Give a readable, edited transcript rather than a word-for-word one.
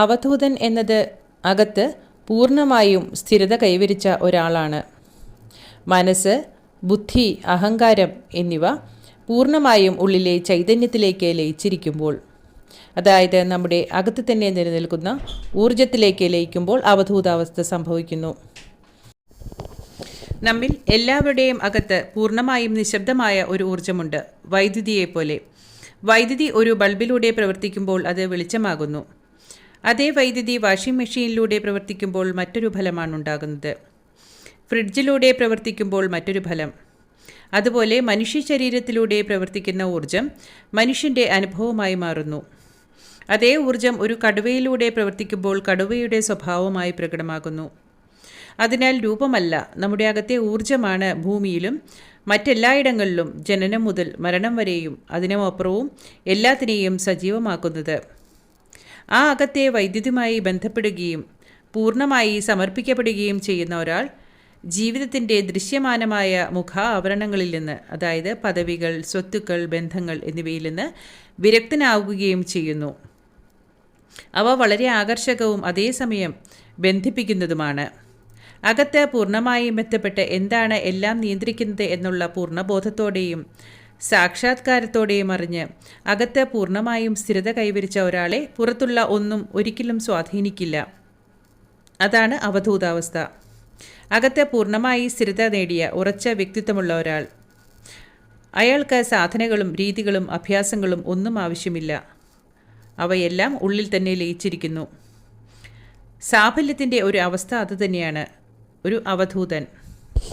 അവധൂതൻ എന്നത് അകത്ത് പൂർണ്ണമായും സ്ഥിരത കൈവരിച്ച ഒരാളാണ്. മനസ്സ്, ബുദ്ധി, അഹങ്കാരം എന്നിവ പൂർണ്ണമായും ഉള്ളിലെ ചൈതന്യത്തിലേക്ക് ലയിച്ചിരിക്കുമ്പോൾ, അതായത് നമ്മുടെ അകത്ത് തന്നെ നിലനിൽക്കുന്ന ഊർജത്തിലേക്ക് ലയിക്കുമ്പോൾ അവധൂതാവസ്ഥ സംഭവിക്കുന്നു. നമ്മിൽ എല്ലാവരുടെയും അകത്ത് പൂർണ്ണമായും നിശബ്ദമായ ഒരു ഊർജമുണ്ട്, വൈദ്യുതിയെപ്പോലെ. വൈദ്യുതി ഒരു ബൾബിലൂടെ പ്രവർത്തിക്കുമ്പോൾ അത് വെളിച്ചമാകുന്നു. അതേ വൈദ്യുതി വാഷിംഗ് മെഷീനിലൂടെ പ്രവർത്തിക്കുമ്പോൾ മറ്റൊരു ഫലമാണ് ഉണ്ടാകുന്നത്. ഫ്രിഡ്ജിലൂടെ പ്രവർത്തിക്കുമ്പോൾ മറ്റൊരു ഫലം. അതുപോലെ മനുഷ്യ ശരീരത്തിലൂടെ പ്രവർത്തിക്കുന്ന ഊർജം മനുഷ്യൻ്റെ അനുഭവമായി മാറുന്നു. അതേ ഊർജം ഒരു കടുവയിലൂടെ പ്രവർത്തിക്കുമ്പോൾ കടുവയുടെ സ്വഭാവമായി പ്രകടമാകുന്നു. അതിനാൽ രൂപമല്ല, നമ്മുടെ അകത്തെ ഊർജമാണ് ഭൂമിയിലും മറ്റെല്ലായിടങ്ങളിലും ജനനം മുതൽ മരണം വരെയും അതിനുമപ്പുറവും എല്ലാത്തിനെയും സജീവമാക്കുന്നത്. ആ അകത്തെ വൈദ്യുതിയുമായി ബന്ധപ്പെടുകയും പൂർണ്ണമായി സമർപ്പിക്കപ്പെടുകയും ചെയ്യുന്ന ഒരാൾ ജീവിതത്തിൻ്റെ ദൃശ്യമാനമായ മുഖ ആവരണങ്ങളിൽ നിന്ന്, അതായത് പദവികൾ, സ്വത്തുക്കൾ, ബന്ധങ്ങൾ എന്നിവയിൽ നിന്ന് വിരക്തനാവുകയും ചെയ്യുന്നു. അവ വളരെ ആകർഷകവും അതേസമയം ബന്ധിപ്പിക്കുന്നതുമാണ്. അകത്ത് പൂർണ്ണമായും ബന്ധപ്പെട്ട് എന്താണ് എല്ലാം നിയന്ത്രിക്കുന്നത് എന്നുള്ള പൂർണ്ണബോധത്തോടെയും സാക്ഷാത്കാരത്തോടെയും അറിഞ്ഞ് അകത്ത് പൂർണ്ണമായും സ്ഥിരത കൈവരിച്ച ഒരാളെ പുറത്തുള്ള ഒന്നും ഒരിക്കലും സ്വാധീനിക്കില്ല. അതാണ് അവധൂതാവസ്ഥ. അകത്ത് പൂർണ്ണമായി സ്ഥിരത നേടിയ ഉറച്ച വ്യക്തിത്വമുള്ള ഒരാൾ. അയാൾക്ക് സാധനകളും രീതികളും അഭ്യാസങ്ങളും ഒന്നും ആവശ്യമില്ല. അവയെല്ലാം ഉള്ളിൽ തന്നെ ലയിച്ചിരിക്കുന്നു. സാഫല്യത്തിൻ്റെ ഒരു അവസ്ഥ അതുതന്നെയാണ് ഒരു അവധൂതൻ.